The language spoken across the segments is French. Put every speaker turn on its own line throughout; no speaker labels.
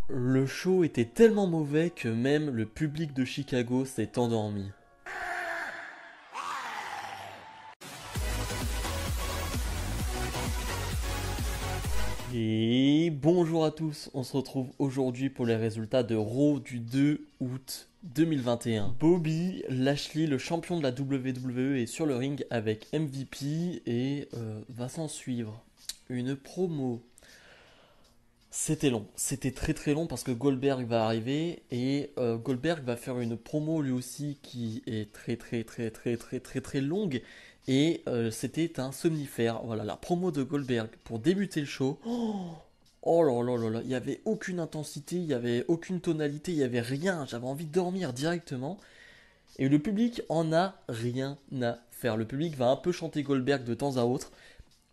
Le show était tellement mauvais que même le public de Chicago s'est endormi. Et bonjour à tous, on se retrouve aujourd'hui pour les résultats de Raw du 2 août 2021. Bobby Lashley, le champion de la WWE, est sur le ring avec MVP et va s'en suivre une promo. C'était long, c'était très très long parce que Goldberg va arriver et Goldberg va faire une promo lui aussi qui est très longue et c'était un somnifère. Voilà, la promo de Goldberg pour débuter le show. Oh là là là là, il n'y avait aucune intensité, il n'y avait aucune tonalité, il n'y avait rien. J'avais envie de dormir directement. Et le public en a rien à faire. Le public va un peu chanter Goldberg de temps à autre,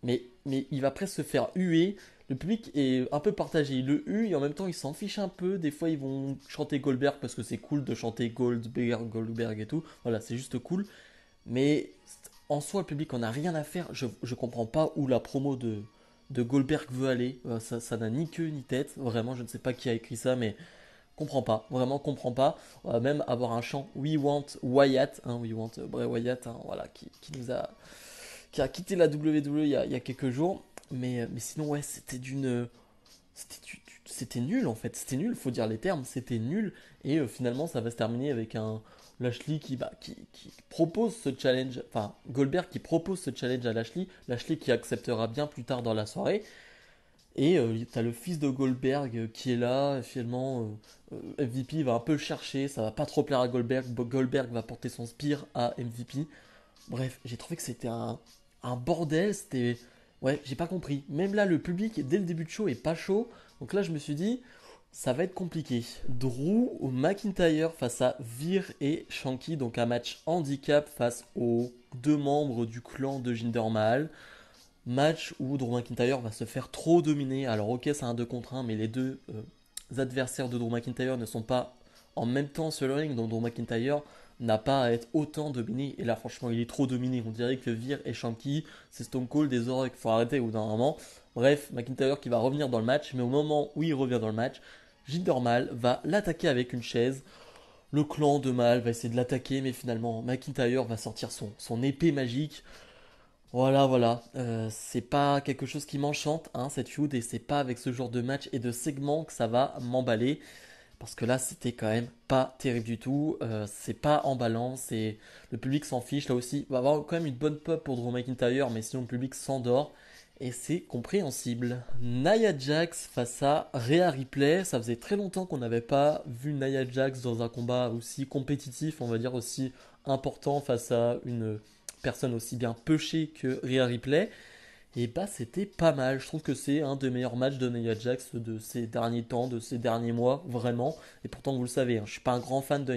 mais il va presque se faire huer. Le public est un peu partagé. Il le hue et en même temps il s'en fiche un peu. Des fois ils vont chanter Goldberg parce que c'est cool de chanter Goldberg, Goldberg et tout. Voilà, c'est juste cool. Mais en soi, le public en a rien à faire. Je comprends pas où la promo de Goldberg veut aller. Ça n'a ni queue ni tête. Vraiment, je ne sais pas qui a écrit ça, mais comprends pas. Vraiment, comprends pas. On va même avoir un chant We Want Wyatt. Hein, We Want Bray Wyatt. Hein, voilà, qui a quitté la WWE il y a quelques jours. Mais sinon, ouais, c'était nul en fait. C'était nul, faut dire les termes. C'était nul. Et finalement, ça va se terminer avec un Lashley qui propose ce challenge. Enfin, Goldberg qui propose ce challenge à Lashley. Lashley qui acceptera bien plus tard dans la soirée. Et t'as le fils de Goldberg qui est là, et finalement MVP va un peu le chercher, ça va pas trop plaire à Goldberg, Goldberg va porter son spear à MVP. Bref, j'ai trouvé que c'était un bordel, c'était... Ouais, j'ai pas compris. Même là, le public, dès le début de show, est pas chaud. Donc là, je me suis dit, ça va être compliqué. Drew ou McIntyre face à Veer et Shanky, donc un match handicap face aux deux membres du clan de Jinder Mahal. Match où Drew McIntyre va se faire trop dominer. Alors ok, c'est un 2 contre 1, mais les deux adversaires de Drew McIntyre ne sont pas en même temps sur le ring, donc Drew McIntyre n'a pas à être autant dominé. Et là, franchement, il est trop dominé. On dirait que Veer et Shanky, c'est Stone Cold, des horreurs qu'il faut arrêter au bout d'un moment. Bref, McIntyre qui va revenir dans le match, mais au moment où il revient dans le match, Jinder Mahal va l'attaquer avec une chaise. Le clan de Mahal va essayer de l'attaquer, mais finalement, McIntyre va sortir son épée magique. Voilà, voilà. C'est pas quelque chose qui m'enchante, hein, cette feud, et c'est pas avec ce genre de match et de segment que ça va m'emballer. Parce que là, c'était quand même pas terrible du tout. C'est pas emballant, c'est le public s'en fiche. Là aussi, il va y avoir quand même une bonne pop pour Drew McIntyre, mais sinon le public s'endort. Et c'est compréhensible. Nia Jax face à Rhea Ripley. Ça faisait très longtemps qu'on n'avait pas vu Nia Jax dans un combat aussi compétitif, on va dire aussi important face à une personne aussi bien pushée que Rhea Ripley. Et bah c'était pas mal, je trouve que c'est un des meilleurs matchs de Nia Jax de ces derniers temps, de ces derniers mois, vraiment. Et pourtant vous le savez, hein, je suis pas un grand fan de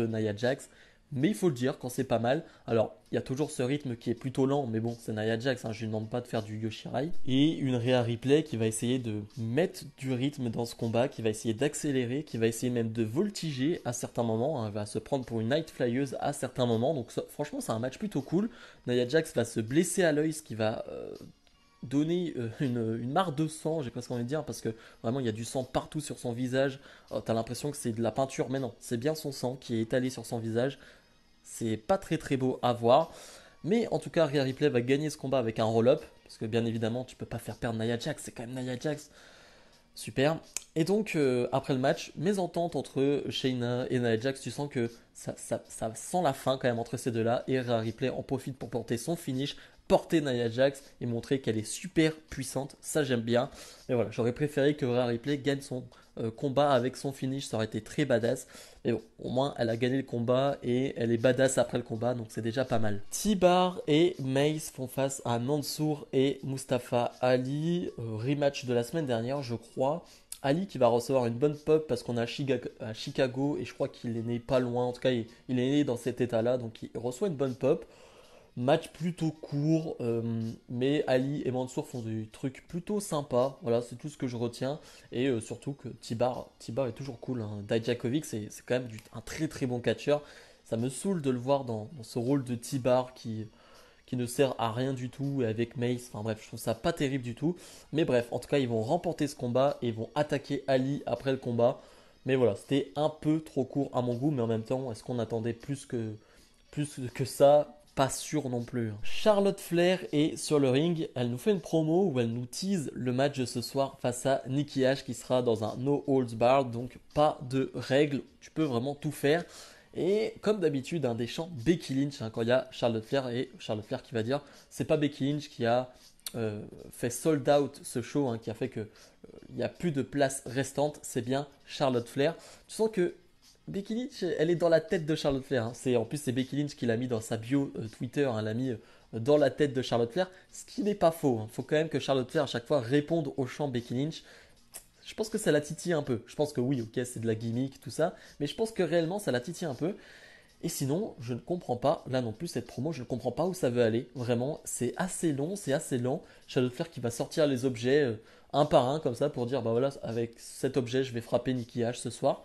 Nia Jax, mais il faut le dire quand c'est pas mal. Alors il y a toujours ce rythme qui est plutôt lent, mais bon c'est Nia Jax, hein, je lui demande pas de faire du Yoshirai. Et une Rhea Ripley qui va essayer de mettre du rythme dans ce combat, qui va essayer d'accélérer, qui va essayer même de voltiger à certains moments, hein, elle va se prendre pour une night flyeuse à certains moments. Donc franchement c'est un match plutôt cool. Nia Jax va se blesser à l'œil, ce qui va donner une mare de sang, j'ai presque envie de dire, parce que vraiment il y a du sang partout sur son visage. T'as l'impression que c'est de la peinture, mais non, c'est bien son sang qui est étalé sur son visage. C'est pas très très beau à voir. Mais en tout cas, Rhea Ripley va gagner ce combat avec un roll-up, parce que bien évidemment, tu peux pas faire perdre Nia Jax, c'est quand même Nia Jax. Super. Et donc, après le match, mésentente entre Shayna et Nia Jax, tu sens que ça sent la fin quand même entre ces deux-là. Et Rhea Ripley en profite pour porter son finish, porter Nia Jax et montrer qu'elle est super puissante. Ça, j'aime bien. Mais voilà, j'aurais préféré que Rhea Ripley gagne son combat avec son finish. Ça aurait été très badass. Mais bon, au moins, elle a gagné le combat et elle est badass après le combat. Donc, c'est déjà pas mal. T-Bar et Mace font face à Mansour et Mustafa Ali. Rematch de la semaine dernière, je crois. Ali qui va recevoir une bonne pop parce qu'on est à Chicago et je crois qu'il est né pas loin. En tout cas, il est né dans cet état-là. Donc, il reçoit une bonne pop. Match plutôt court, mais Ali et Mansour font des trucs plutôt sympas. Voilà, c'est tout ce que je retiens. Et surtout que Tibar est toujours cool, hein. Dijakovic, c'est quand même un très très bon catcheur. Ça me saoule de le voir dans ce rôle de Tibar qui qui ne sert à rien du tout avec Mace. Enfin bref, je trouve ça pas terrible du tout. Mais bref, en tout cas, ils vont remporter ce combat et ils vont attaquer Ali après le combat. Mais voilà, c'était un peu trop court à mon goût, mais en même temps, est-ce qu'on attendait plus que ça? Pas sûr non plus. Charlotte Flair est sur le ring. Elle nous fait une promo où elle nous tease le match de ce soir face à Nikki Ash qui sera dans un No Holds Barred. Donc pas de règles. Tu peux vraiment tout faire. Et comme d'habitude, des chants Becky Lynch quand il y a Charlotte Flair et Charlotte Flair qui va dire c'est pas Becky Lynch qui a fait sold out ce show, qui a fait que il n'y a plus de place restante, c'est bien Charlotte Flair. Tu sens que Becky Lynch, elle est dans la tête de Charlotte Flair. En plus, c'est Becky Lynch qui l'a mis dans sa bio Twitter, elle l'a mis dans la tête de Charlotte Flair, ce qui n'est pas faux. Il faut quand même que Charlotte Flair à chaque fois réponde au chant Becky Lynch. Je pense que ça la titille un peu. Je pense que oui, ok, c'est de la gimmick, tout ça, mais je pense que réellement ça la titille un peu. Et sinon, je ne comprends pas, là non plus, cette promo, je ne comprends pas où ça veut aller. Vraiment, c'est assez long, c'est assez lent. Charlotte Flair qui va sortir les objets un par un, comme ça, pour dire, bah voilà, avec cet objet, je vais frapper Nikki H ce soir.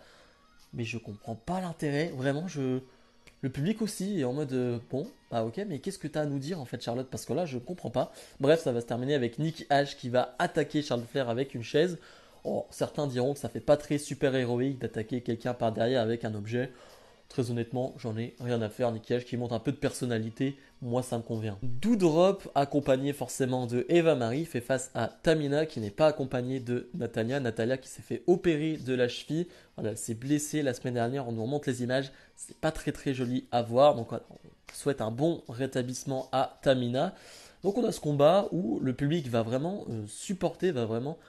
Mais je comprends pas l'intérêt, vraiment, le public aussi est en mode, bon, bah ok, mais qu'est-ce que tu as à nous dire en fait, Charlotte? Parce que là, je comprends pas. Bref, ça va se terminer avec Nikki H qui va attaquer Charlotte Flair avec une chaise. Oh, certains diront que ça fait pas très super héroïque d'attaquer quelqu'un par derrière avec un objet. Très honnêtement, j'en ai rien à faire. Nikki H qui montre un peu de personnalité, moi ça me convient. Doudrop, accompagné forcément de Eva Marie, fait face à Tamina qui n'est pas accompagnée de Natalia. Natalia qui s'est fait opérer de la cheville. Voilà, elle s'est blessée la semaine dernière. On nous remonte les images. C'est pas très très joli à voir. Donc voilà, on souhaite un bon rétablissement à Tamina. Donc on a ce combat où le public va vraiment supporter, va vraiment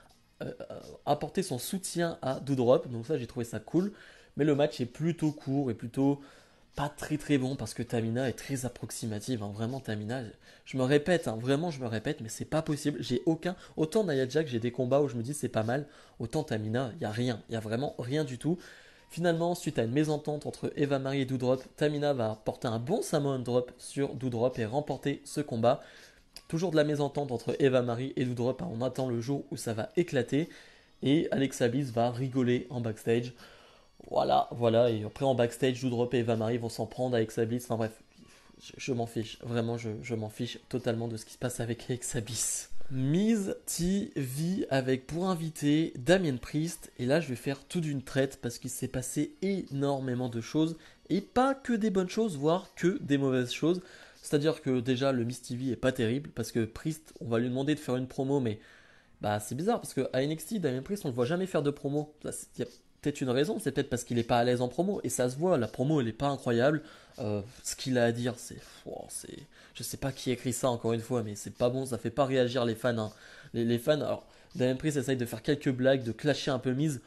apporter son soutien à Doudrop. Donc ça, j'ai trouvé ça cool. Mais le match est plutôt court et plutôt pas très très bon parce que Tamina est très approximative. Vraiment, Tamina, je me répète, vraiment, je me répète, mais c'est pas possible. J'ai aucun. Autant Nia Jax, j'ai des combats où je me dis c'est pas mal. Autant Tamina, il y a rien. Il y a vraiment rien du tout. Finalement, suite à une mésentente entre Eva Marie et Doudrop, Tamina va porter un bon Samoan Drop sur Doudrop et remporter ce combat. Toujours de la mésentente entre Eva Marie et Doudrop. On attend le jour où ça va éclater. Et Alexa Bliss va rigoler en backstage. Voilà, voilà. Et après en backstage, Doudrop et Eva Marie vont s'en prendre avec Alexa Bliss. Enfin bref, je m'en fiche. Vraiment, je m'en fiche totalement de ce qui se passe avec Alexa Bliss. Miz TV avec pour invité Damien Priest. Et là, je vais faire tout d'une traite parce qu'il s'est passé énormément de choses. Et pas que des bonnes choses, voire que des mauvaises choses. C'est-à-dire que déjà, le Miz TV est pas terrible parce que Priest, on va lui demander de faire une promo, mais bah c'est bizarre parce qu'à NXT, Damien Priest, on le voit jamais faire de promo. Il y a peut-être une raison, c'est peut-être parce qu'il est pas à l'aise en promo. Et ça se voit, la promo elle est pas incroyable. Ce qu'il a à dire, je sais pas qui écrit ça encore une fois, mais c'est pas bon, ça fait pas réagir les fans. Les fans, alors Damien Priest essaye de faire quelques blagues, de clasher un peu Miz.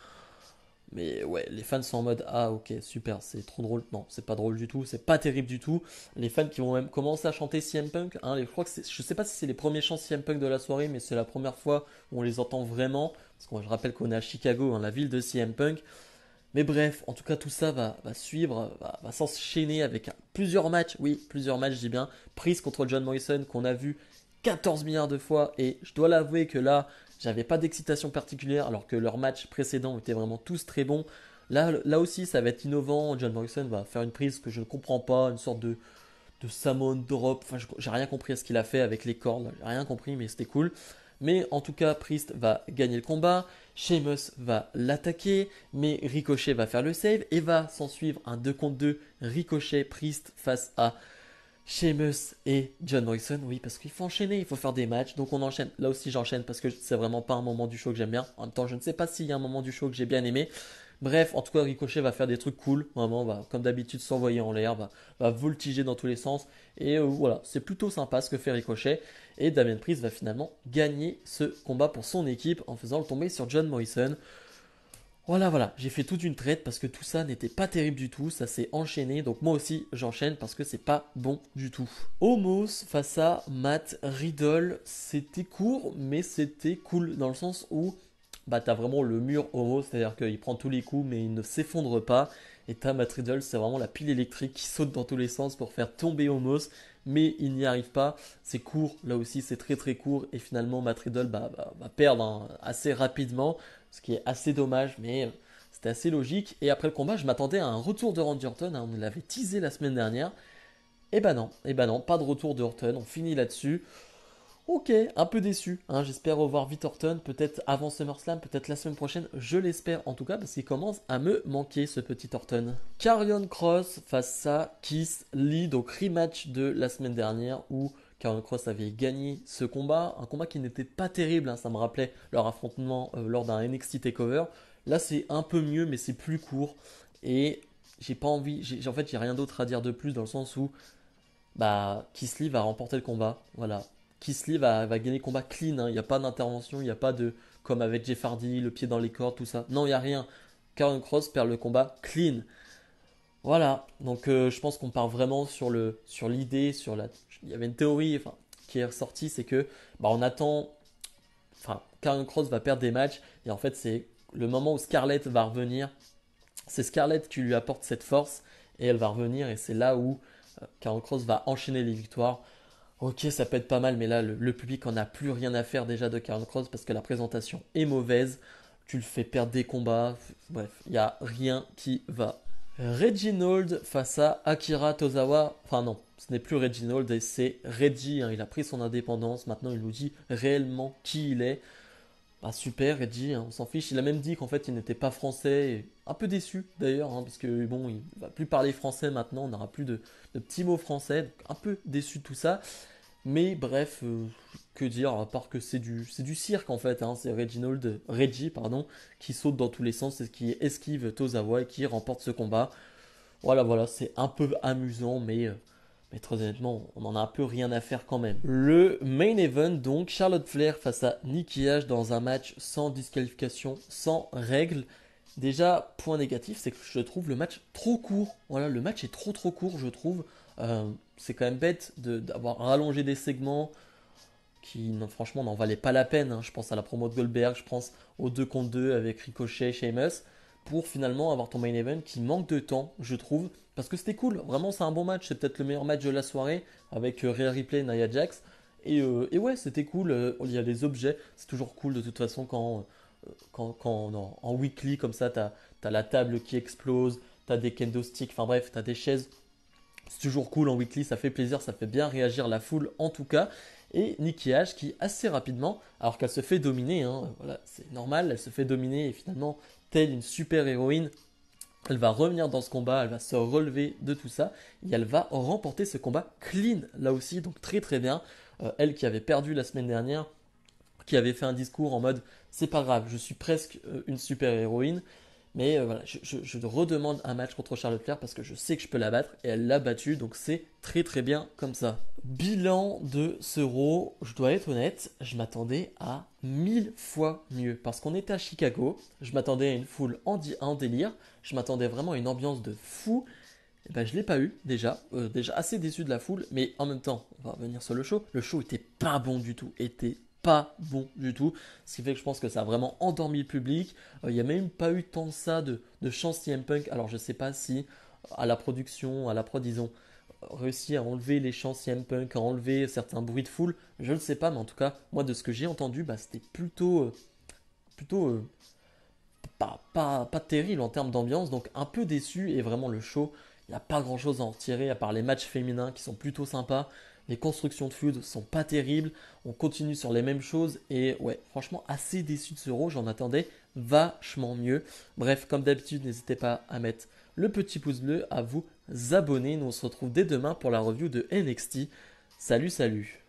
Mais ouais, les fans sont en mode ah ok super, c'est trop drôle. Non, c'est pas drôle du tout, c'est pas terrible du tout. Les fans qui vont même commencer à chanter CM Punk, je crois que je sais pas si c'est les premiers chants CM Punk de la soirée, mais c'est la première fois où on les entend vraiment. Parce que je rappelle qu'on est à Chicago, la ville de CM Punk. Mais bref, en tout cas tout ça va suivre, va s'enchaîner avec plusieurs matchs, oui plusieurs matchs je dis bien, prise contre John Morrison qu'on a vu 14 milliards de fois et je dois l'avouer que là j'avais pas d'excitation particulière alors que leurs matchs précédents étaient vraiment tous très bons. Là aussi ça va être innovant, John Morrison va faire une prise que je ne comprends pas, une sorte de Samoan Drop, enfin j'ai rien compris à ce qu'il a fait avec les cordes, j'ai rien compris mais c'était cool. Mais en tout cas, Priest va gagner le combat, Sheamus va l'attaquer, mais Ricochet va faire le save et va s'en suivre un 2 contre 2 Ricochet Priest face à Sheamus et John Morrison. Oui, parce qu'il faut enchaîner, il faut faire des matchs, donc on enchaîne. Là aussi, j'enchaîne parce que c'est vraiment pas un moment du show que j'aime bien. En même temps, je ne sais pas s'il y a un moment du show que j'ai bien aimé. Bref, en tout cas, Ricochet va faire des trucs cool. Vraiment, va, comme d'habitude, s'envoyer en l'air, va voltiger dans tous les sens. Et voilà, c'est plutôt sympa ce que fait Ricochet. Et Damien Priest va finalement gagner ce combat pour son équipe en faisant le tomber sur John Morrison. Voilà, j'ai fait toute une traite parce que tout ça n'était pas terrible du tout, ça s'est enchaîné, donc moi aussi j'enchaîne parce que c'est pas bon du tout. Omos face à Matt Riddle, c'était court mais c'était cool dans le sens où bah t'as vraiment le mur Omos, c'est-à-dire qu'il prend tous les coups mais il ne s'effondre pas, et t'as Matt Riddle, c'est vraiment la pile électrique qui saute dans tous les sens pour faire tomber Omos, mais il n'y arrive pas, c'est court, là aussi c'est très très court, et finalement Matt Riddle va perdre assez rapidement, ce qui est assez dommage, mais c'était assez logique. Et après le combat, je m'attendais à un retour de Randy Orton, on l'avait teasé la semaine dernière, Et bah non, pas de retour de Orton, on finit là-dessus. Ok, un peu déçu, hein. J'espère revoir vite Orton, peut-être avant SummerSlam, peut-être la semaine prochaine, je l'espère en tout cas, parce qu'il commence à me manquer ce petit Orton. Karrion Kross face à Keith Lee, donc rematch de la semaine dernière où Karrion Kross avait gagné ce combat, un combat qui n'était pas terrible, hein. Ça me rappelait leur affrontement lors d'un NXT TakeOver. Là c'est un peu mieux, mais c'est plus court, et j'ai pas envie, en fait j'ai rien d'autre à dire de plus dans le sens où bah, Keith Lee va remporter le combat. Voilà. Keith Lee va gagner le combat clean, hein. Il n'y a pas d'intervention, il n'y a pas de. Comme avec Jeff Hardy, le pied dans les cordes, tout ça. Non, il n'y a rien. Karrion Kross perd le combat clean. Voilà. Donc je pense qu'on part vraiment sur l'idée, sur la. Il y avait une théorie enfin, qui est ressortie, c'est que bah, on attend. Enfin, Karrion Kross va perdre des matchs. Et en fait, c'est le moment où Scarlett va revenir. C'est Scarlett qui lui apporte cette force. Et elle va revenir. Et c'est là où Karrion Kross va enchaîner les victoires. Ok, ça peut être pas mal, mais là, le public en a plus rien à faire déjà de Karrion Kross parce que la présentation est mauvaise. Tu le fais perdre des combats. Bref, il n'y a rien qui va. Reginald face à Akira Tozawa. Enfin non, ce n'est plus Reginald et c'est Reggie, hein. Il a pris son indépendance. Maintenant, il nous dit réellement qui il est. Bah super, Reggie, hein, on s'en fiche. Il a même dit qu'en fait, il n'était pas français. Et un peu déçu d'ailleurs, hein, parce que bon, il va plus parler français maintenant. On n'aura plus de petits mots français. Donc, un peu déçu de tout ça. Mais bref, que dire, à part que c'est du cirque en fait, hein. C'est Reggie, pardon, qui saute dans tous les sens et qui esquive Tozawa et qui remporte ce combat. Voilà, c'est un peu amusant, mais très honnêtement, on en a un peu rien à faire quand même. Le main event, donc, Charlotte Flair face à Nikki Ash dans un match sans disqualification, sans règles. Déjà, point négatif, c'est que je trouve le match trop court. Voilà, le match est trop court, je trouve. C'est quand même bête d'avoir rallongé des segments qui, non, franchement, n'en valaient pas la peine, hein. Je pense à la promo de Goldberg, je pense aux 2 contre 2 avec Ricochet, Sheamus, pour finalement avoir ton main event qui manque de temps, je trouve. Parce que c'était cool, vraiment, c'est un bon match. C'est peut-être le meilleur match de la soirée avec Rhea Ripley et Nia Jax. Et ouais, c'était cool. Il y a des objets, c'est toujours cool de toute façon quand en weekly comme ça, t'as la table qui explose, t'as des kendo sticks, enfin bref, t'as des chaises. C'est toujours cool en weekly, ça fait plaisir, ça fait bien réagir la foule en tout cas. Et Nikki Ash qui assez rapidement, alors qu'elle se fait dominer, hein, voilà, c'est normal, elle se fait dominer et finalement, telle une super héroïne, elle va revenir dans ce combat, elle va se relever de tout ça et elle va remporter ce combat clean là aussi, donc très bien. Elle qui avait perdu la semaine dernière, qui avait fait un discours en mode c'est pas grave, je suis presque une super héroïne, mais voilà, je redemande un match contre Charlotte Flair parce que je sais que je peux la battre et elle l'a battue, donc c'est très bien comme ça. Bilan de ce Raw, je dois être honnête, je m'attendais à 1000 fois mieux parce qu'on était à Chicago, je m'attendais à une foule en délire, je m'attendais vraiment à une ambiance de fou. Et ben, je l'ai pas eu déjà assez déçu de la foule, mais en même temps, on va revenir sur le show était pas bon du tout, était pas bon du tout, ce qui fait que je pense que ça a vraiment endormi le public. Il n'y a même pas eu tant que ça de chants CM Punk, alors je sais pas si à la production, à la prod, ils ont réussi à enlever les chants CM Punk, à enlever certains bruits de foule, je ne sais pas, mais en tout cas, moi de ce que j'ai entendu, bah, c'était plutôt pas terrible en termes d'ambiance, donc un peu déçu et vraiment le show, il n'y a pas grand chose à en retirer à part les matchs féminins qui sont plutôt sympas. Les constructions de feud sont pas terribles, on continue sur les mêmes choses et ouais, franchement assez déçu de ce Raw, j'en attendais vachement mieux. Bref, comme d'habitude, n'hésitez pas à mettre le petit pouce bleu, à vous abonner. Nous on se retrouve dès demain pour la review de NXT. Salut.